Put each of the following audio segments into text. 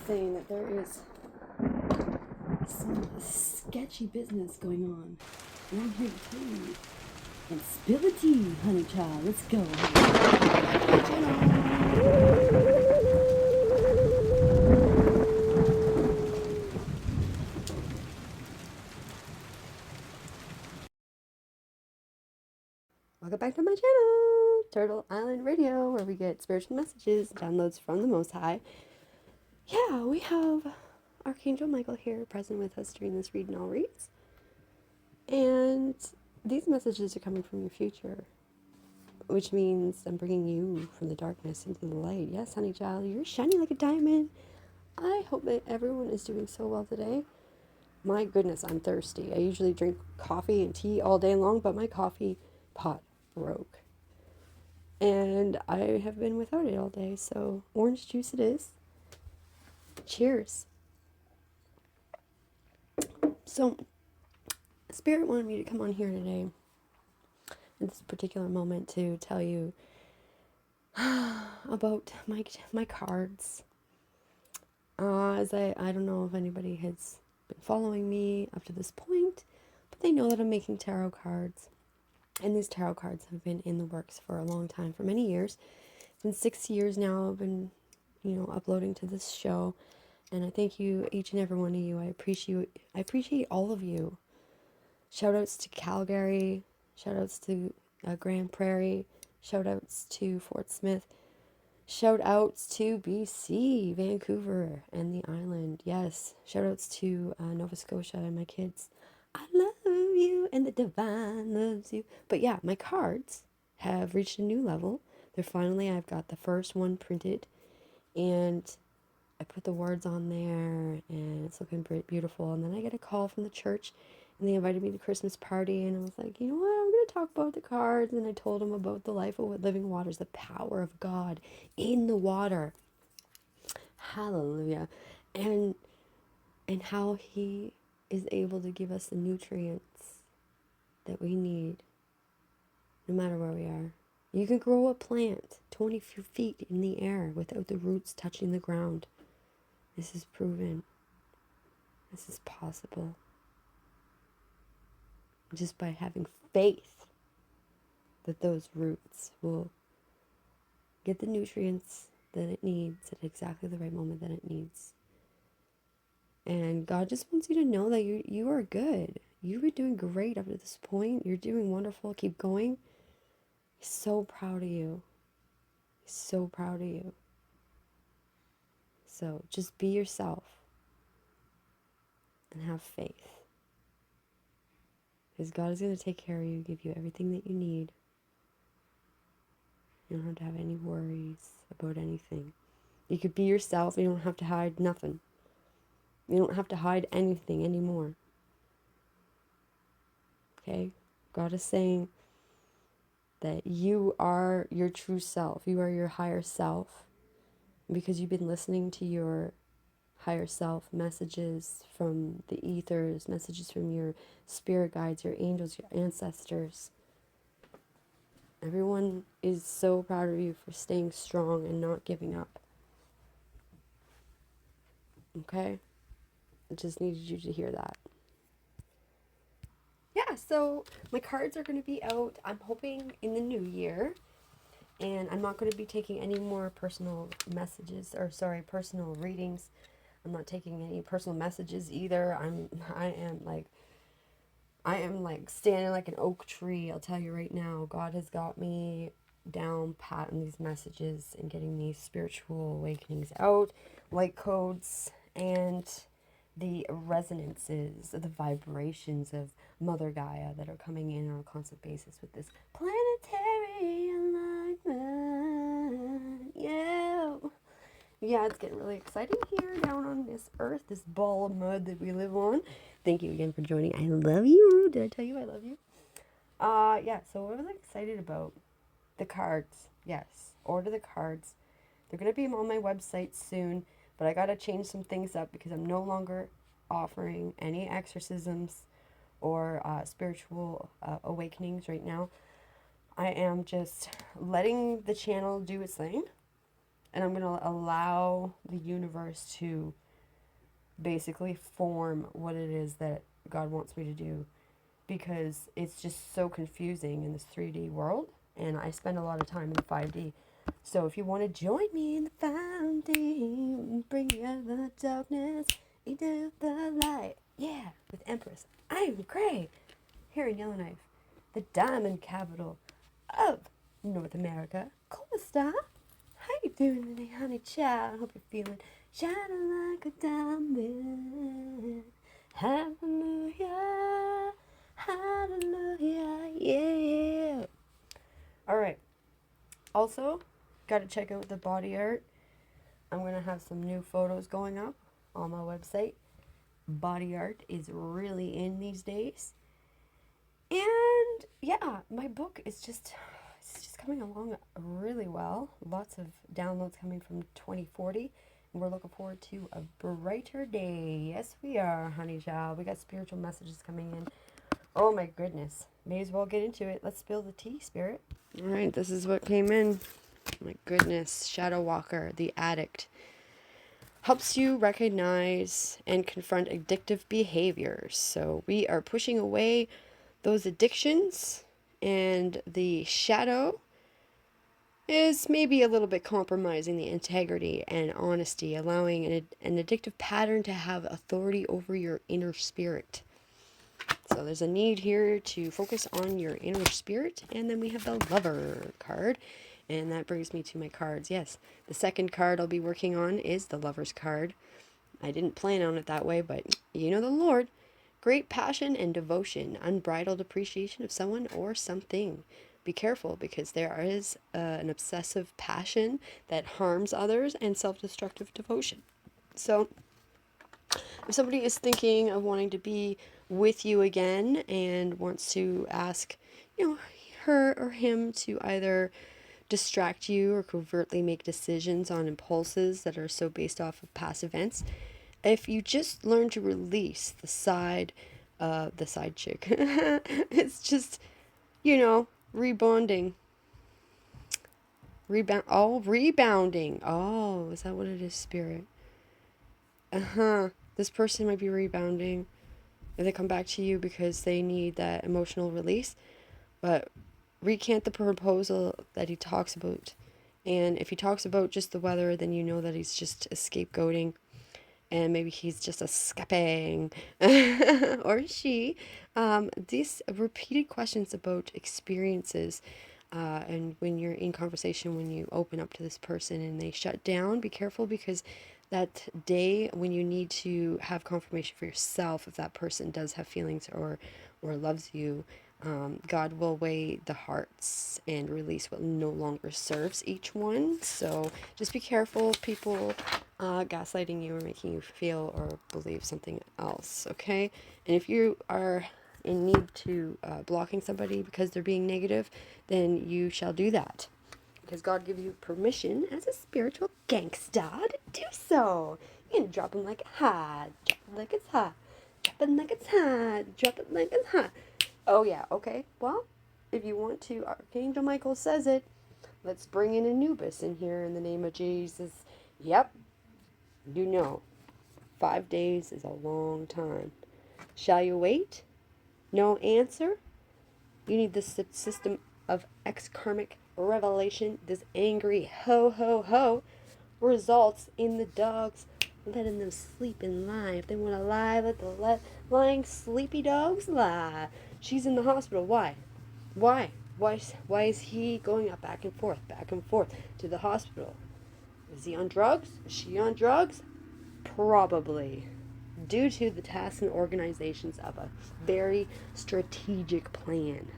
saying that there is some sketchy business going on. And I'm here to tell you. And spill the tea, honey child. Let's go. Welcome back to my channel, Turtle Island Radio, where we get spiritual messages, downloads from the Most High. Yeah, we have Archangel Michael here present with us during this read and all reads. And these messages are coming from your future, which means I'm bringing you from the darkness into the light. Yes, honey child, you're shining like a diamond. I hope that everyone is doing so well today. My goodness, I'm thirsty. I usually drink coffee and tea all day long, but my coffee pot broke. And I have been without it all day, so orange juice it is. Cheers. So, Spirit wanted me to come on here today, in this particular moment, to tell you about my cards. As I don't know if anybody has been following me up to this point, but they know that I'm making tarot cards. And these tarot cards have been in the works for a long time, for many years. It's been 6 years now I've been, uploading to this show. And I thank you, each and every one of you. I appreciate all of you. Shout outs to Calgary. Shout outs to Grand Prairie. Shout outs to Fort Smith. Shout outs to BC, Vancouver, and the island. Yes. Shout outs to Nova Scotia and my kids. I love you and the divine loves you. But yeah, my cards have reached a new level. I've got the first one printed, and I put the words on there, and it's looking beautiful. And then I get a call from the church, and they invited me to the Christmas party, and I was like, you know what, I'm going to talk about the cards. And I told them about the life of living waters, the power of God in the water. Hallelujah. And how he is able to give us the nutrients that we need, no matter where we are. You can grow a plant 20 feet in the air without the roots touching the ground. This is proven. This is possible. Just by having faith that those roots will get the nutrients that it needs at exactly the right moment that it needs. And God just wants you to know that you are good. You've been doing great up to this point. You're doing wonderful. Keep going. He's so proud of you. He's so proud of you. So just be yourself and have faith. Because God is going to take care of you, give you everything that you need. You don't have to have any worries about anything. You could be yourself. You don't have to hide nothing. You don't have to hide anything anymore. Okay? God is saying that you are your true self. You are your higher self. Because you've been listening to your higher self, messages from the ethers, messages from your spirit guides, your angels, your ancestors. Everyone is so proud of you for staying strong and not giving up. Okay? I just needed you to hear that. Yeah, so my cards are going to be out, I'm hoping, in the new year. And I'm not going to be taking any more personal messages, personal readings. I'm not taking any personal messages either. I am like standing like an oak tree. I'll tell you right now, God has got me down pat in these messages and getting these spiritual awakenings out, light codes, and the resonances, the vibrations of Mother Gaia that are coming in on a constant basis with this planetary alignment. Yeah, it's getting really exciting here down on this earth, this ball of mud that we live on. Thank you again for joining. I love you. Did I tell you I love you? Yeah, so what was I excited about? The cards. Yes, order the cards. They're going to be on my website soon, but I got to change some things up because I'm no longer offering any exorcisms or spiritual awakenings right now. I am just letting the channel do its thing. And I'm going to allow the universe to basically form what it is that God wants me to do, because it's just so confusing in this 3D world, and I spend a lot of time in the 5D. So if you want to join me in the 5D, bring out the darkness into the light, yeah, with Empress, I'm Gray, here in Yellowknife, the diamond capital of North America. Costa, how you doing today, honey child? Hope you're feeling shining like a diamond. Hallelujah, hallelujah, yeah. All right. Also, got to check out the body art. I'm going to have some new photos going up on my website. Body art is really in these days. And yeah, my book is just, it's just coming along really well. Lots of downloads coming from 2040. And we're looking forward to a brighter day. Yes, we are, honey child. We got spiritual messages coming in. Oh my goodness. May as well get into it. Let's spill the tea, Spirit. All right, this is what came in. My goodness. Shadow Walker, the addict. Helps you recognize and confront addictive behaviors. So we are pushing away those addictions, and the shadow is maybe a little bit compromising the integrity and honesty, allowing an addictive pattern to have authority over your inner spirit. So there's a need here to focus on your inner spirit. And then we have the Lover card. And that brings me to my cards. Yes, the second card I'll be working on is the Lover's card. I didn't plan on it that way, but you know the Lord. Great passion and devotion, unbridled appreciation of someone or something. Be careful, because there is an obsessive passion that harms others and self-destructive devotion. So if somebody is thinking of wanting to be with you again and wants to ask, her or him to either distract you or covertly make decisions on impulses that are so based off of past events, if you just learn to release the side chick, it's just, rebonding. Rebounding. Oh, is that what it is, Spirit? This person might be rebounding if they come back to you because they need that emotional release. But recant the proposal that he talks about. And if he talks about just the weather, then you know that he's just scapegoating. And maybe he's just escaping. Or she. These repeated questions about experiences. And when you're in conversation, when you open up to this person and they shut down, be careful, because that day when you need to have confirmation for yourself if that person does have feelings or loves you, God will weigh the hearts and release what no longer serves each one. So just be careful of people gaslighting you or making you feel or believe something else, okay? And if you are in need to blocking somebody because they're being negative, then you shall do that, because God gives you permission as a spiritual gangsta to do so. You can drop them like it's hot, drop it like it's hot, drop it like it's hot, drop it like it's hot. Oh yeah, okay. Well, if you want to, Archangel Michael says it. Let's bring in Anubis in here in the name of Jesus. Yep. 5 days is a long time. Shall you wait? No answer? You need this system of ex-karmic revelation. This angry ho ho ho results in the dogs letting them sleep and lie. If they want to lie, let the lying sleepy dogs lie. She's in the hospital. Why? Why is he going up back and forth to the hospital? Is he on drugs? Is she on drugs? Probably. Due to the tasks and organizations of a very strategic plan.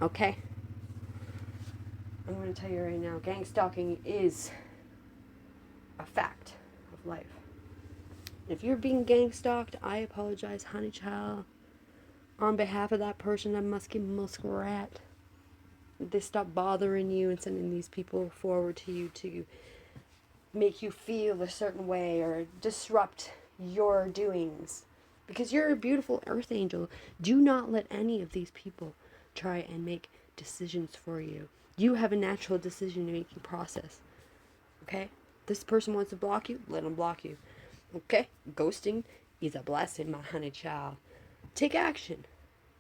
Okay? I'm going to tell you right now, gang stalking is a fact of life. If you're being gang stalked, I apologize, honey child. On behalf of that person, that musky muskrat. They stop bothering you and sending these people forward to you to make you feel a certain way or disrupt your doings. Because you're a beautiful earth angel. Do not let any of these people try and make decisions for you. You have a natural decision-making process. Okay? This person wants to block you, let them block you. Okay? Ghosting is a blessing, my honey child. Take action.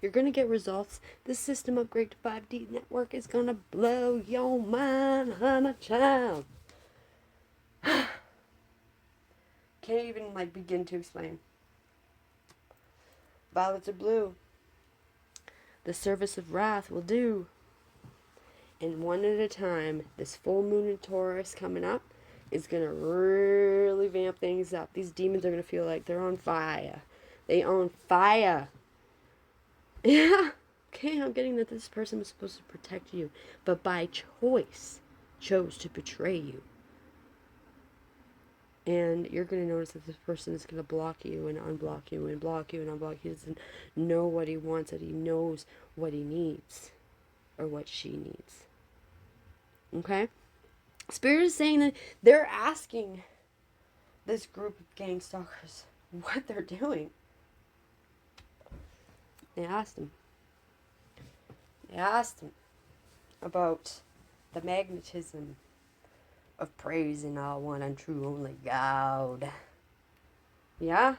You're going to get results. This system upgrade to 5D network is going to blow your mind, honey child. Can't even begin to explain. Violets are blue. The service of wrath will do. And one at a time, this full moon in Taurus coming up is going to really vamp things up. These demons are going to feel like they're on fire. They on fire. Yeah. Okay, I'm getting that this person was supposed to protect you, but by choice chose to betray you. And you're going to notice that this person is going to block you and unblock you and block you and unblock you. He doesn't know what he wants, that he knows what he needs or what she needs. Okay? Spirit is saying that they're asking this group of gang stalkers what they're doing. They asked him. They asked him about the magnetism of praising our one and true only God. Yeah?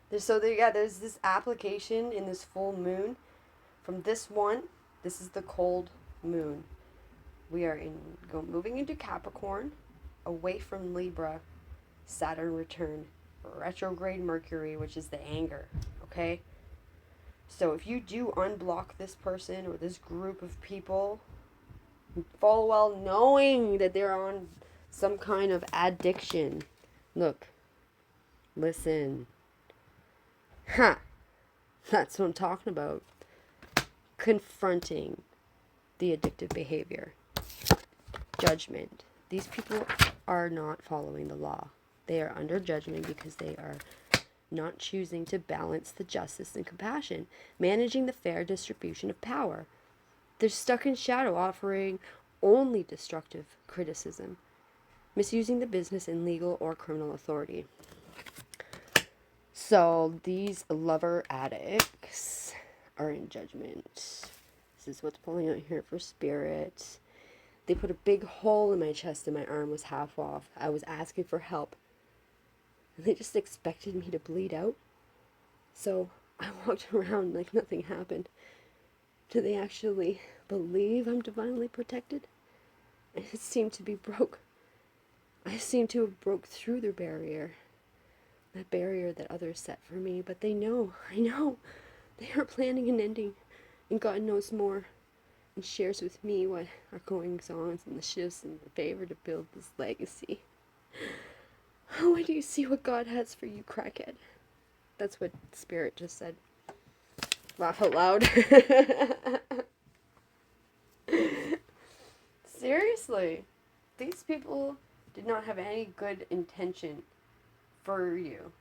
There's this application in this full moon. From this one, this is the cold moon. We are moving into Capricorn, away from Libra, Saturn return, retrograde Mercury, which is the anger, okay? So if you do unblock this person or this group of people, full well knowing that they're on some kind of addiction. Look, listen. Ha! That's what I'm talking about. Confronting the addictive behavior. Judgment. These people are not following the law. They are under judgment because they are not choosing to balance the justice and compassion, managing the fair distribution of power. They're stuck in shadow, offering only destructive criticism, misusing the business and legal or criminal authority. So these lover addicts are in judgment. This is what's pulling out here for spirit. They put a big hole in my chest and my arm was half off. I was asking for help. And they just expected me to bleed out. So I walked around like nothing happened. Do they actually believe I'm divinely protected? It seemed to be broke. I seem to have broke through their barrier. That barrier that others set for me. But they know, I know, they are planning an ending. And God knows more. And shares with me what are goings on and the shifts in favor to build this legacy. Why do you see what God has for you, crackhead? That's what Spirit just said. Laugh out loud. Seriously, these people did not have any good intention for you.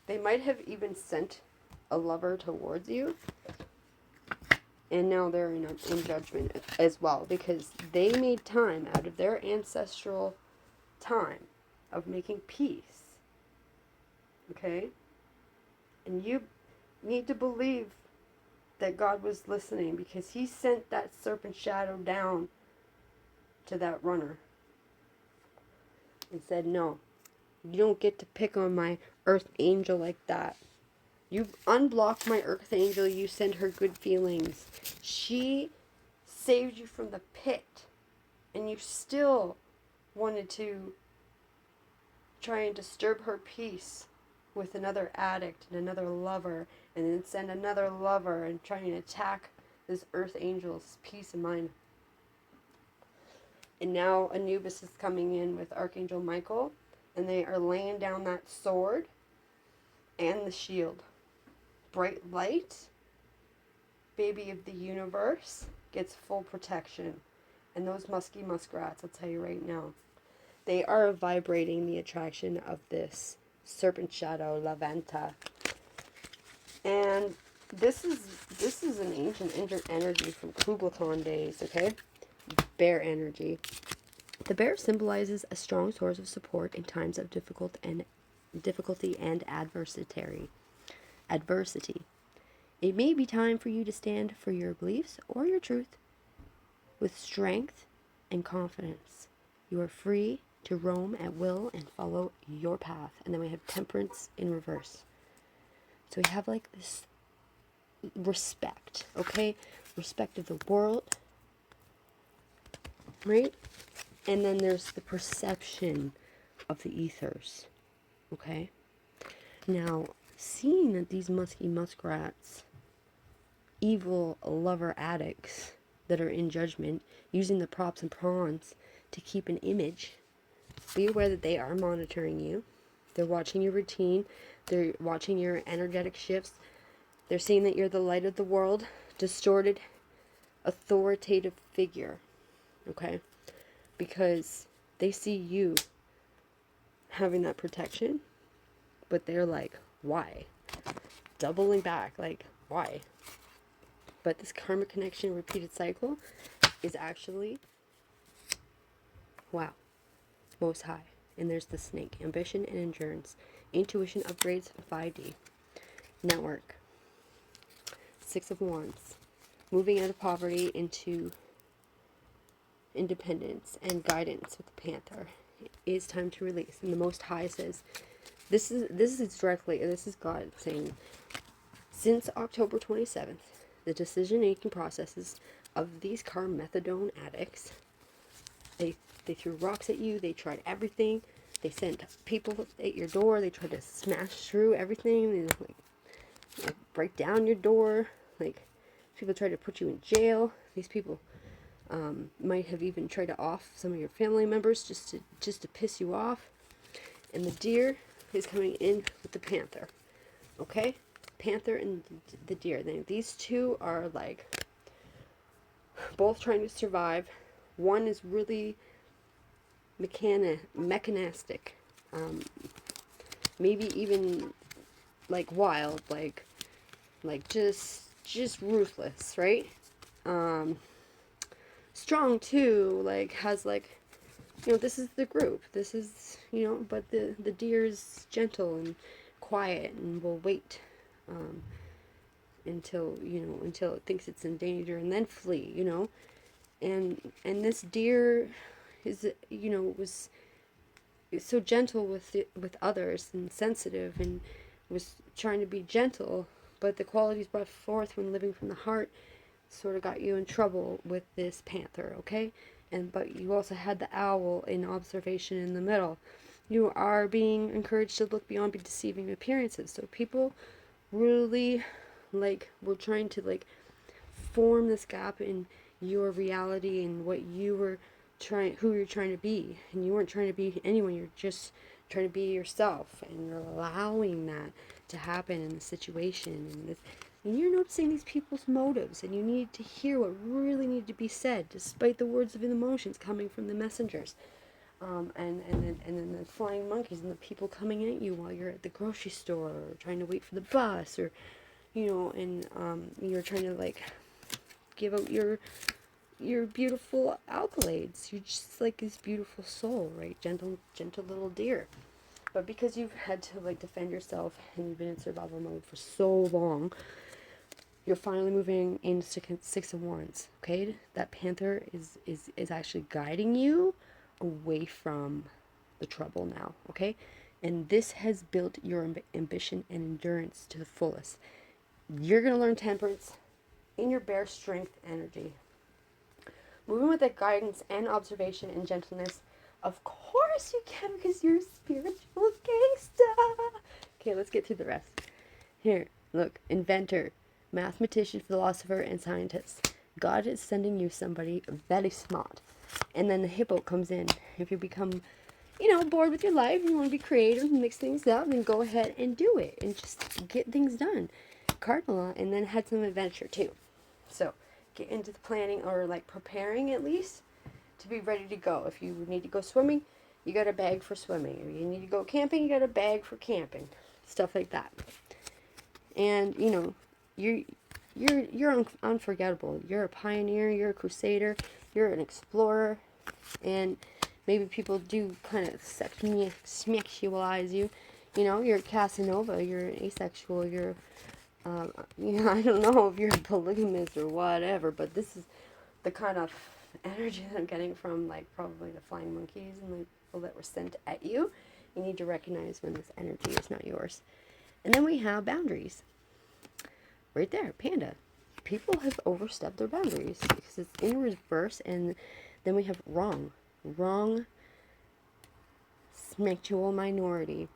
They might have even sent a lover towards you. And now they're in judgment as well. Because they made time out of their ancestral time of making peace. Okay? And you need to believe that God was listening. Because he sent that serpent shadow down to that runner. And said, no. You don't get to pick on my earth angel like that. You unblock my earth angel, you send her good feelings. She saved you from the pit. And you still wanted to try and disturb her peace with another addict and another lover. And then send another lover and try and attack this earth angel's peace of mind. And now Anubis is coming in with Archangel Michael. And they are laying down that sword and the shield. Bright light, baby of the universe, gets full protection. And those musky muskrats, I'll tell you right now, they are vibrating the attraction of this serpent shadow, Lavanta. And this is an ancient energy from Kubla Khan days, okay? Bear energy. The bear symbolizes a strong source of support in times of difficulty and adversity. It may be time for you to stand for your beliefs or your truth with strength and confidence. You are free to roam at will and follow your path. And then we have Temperance in reverse. So we have like this respect, okay? Respect of the world, right? And then there's the perception of the ethers, okay? Now, seeing that these musky muskrats, evil lover addicts that are in judgment, using the props and prawns to keep an image, be aware that they are monitoring you. They're watching your routine. They're watching your energetic shifts. They're seeing that you're the light of the world, distorted, authoritative figure, okay? Because they see you having that protection, but they're like, why? Doubling back, like, why? But this karmic connection repeated cycle is actually, wow, most high. And there's the snake, ambition and endurance, intuition upgrades, 5D, network, 6 of Wands, moving out of poverty into independence and guidance with the Panther. It is time to release. And the Most High says, this is God saying, since October 27th, the decision-making processes of these carmethadone addicts, they threw rocks at you, they tried everything, they sent people at your door, they tried to smash through everything, they like break down your door, like people tried to put you in jail. These people might have even tried to off some of your family members just to piss you off. And the deer is coming in with the panther. Okay? Panther and the deer. These two are like both trying to survive. One is really mechanistic. Maybe even like wild, like just ruthless, right? Strong too, like has like, you know, this is the group. This is, you know, but the deer is gentle and quiet and will wait until, you know, until it thinks it's in danger and then flee, you know. And this deer is, you know, was so gentle with others and sensitive and was trying to be gentle, but the qualities brought forth when living from the heart sort of got you in trouble with this panther, okay? But you also had the owl in observation in the middle. You are being encouraged to look beyond deceiving appearances. So people really, like, were trying to, like, form this gap in your reality and what you were who you're trying to be. And you weren't trying to be anyone. You're just trying to be yourself. And you're allowing that to happen in the situation. And you're noticing these people's motives. And you need to hear what really needed to be said, despite the words of emotions coming from the messengers. And then the flying monkeys and the people coming at you while you're at the grocery store or trying to wait for the bus, or, you know, and you're trying to, like, give out your beautiful accolades. You're just like this beautiful soul, right? Gentle little deer. But because you've had to, like, defend yourself and you've been in survival mode for so long, you're finally moving into 6 of Wands, okay? That panther is actually guiding you away from the trouble now, okay? And this has built your ambition and endurance to the fullest. You're going to learn temperance in your bare strength energy. Moving with that guidance and observation and gentleness. Of course you can, because you're a spiritual gangsta. Okay, let's get through the rest. Here, look. Inventor, mathematician, philosopher, and scientist. God is sending you somebody very smart. And then the hippo comes in. If you become, you know, bored with your life, you want to be creative and mix things up, then go ahead and do it. And just get things done. Cardinal, and then had some adventure too. So, get into the planning, or like preparing at least, to be ready to go. If you need to go swimming, you got a bag for swimming. Or you need to go camping, you got a bag for camping. Stuff like that. And, you know, you're unforgettable. You're a pioneer, you're a crusader, you're an explorer, and maybe people do kind of sexualize you. You know, you're a Casanova, you're an asexual, you're you know, I don't know if you're a polygamist or whatever, but this is the kind of energy that I'm getting from like probably the flying monkeys and the people that were sent at you. You need to recognize when this energy is not yours. And then we have boundaries. Right there, panda. People have overstepped their boundaries because it's in reverse. And then we have wrong. Wrong, sexual minority.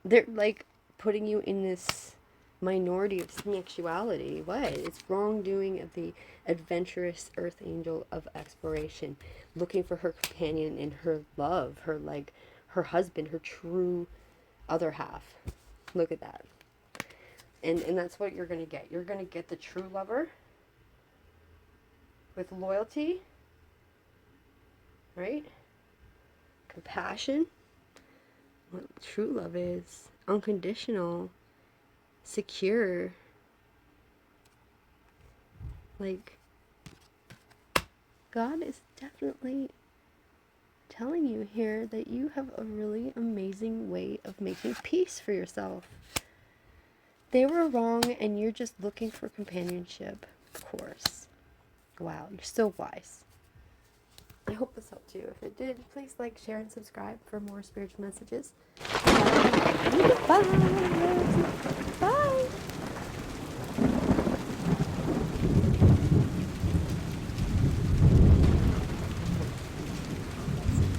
They're like putting you in this minority of sexuality. What? It's wrongdoing of the adventurous earth angel of exploration, looking for her companion in her love, her like her husband, her true other half. Look at that. And that's what you're going to get. You're going to get the true lover with loyalty, right? Compassion. What true love is. Unconditional. Secure. Like, God is definitely telling you here that you have a really amazing way of making peace for yourself. They were wrong and you're just looking for companionship, of course. Wow, you're so wise. I hope this helped you. If it did, please like, share, and subscribe for more spiritual messages. Bye! Bye!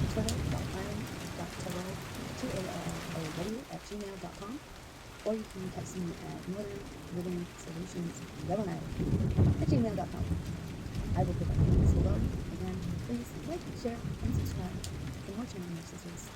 turtle.island.tarrow@gmail.com, or you can text me at northernrhythmsolutions@gmail.com. I will put my links below. Again, please like, share, and subscribe for more channel messages.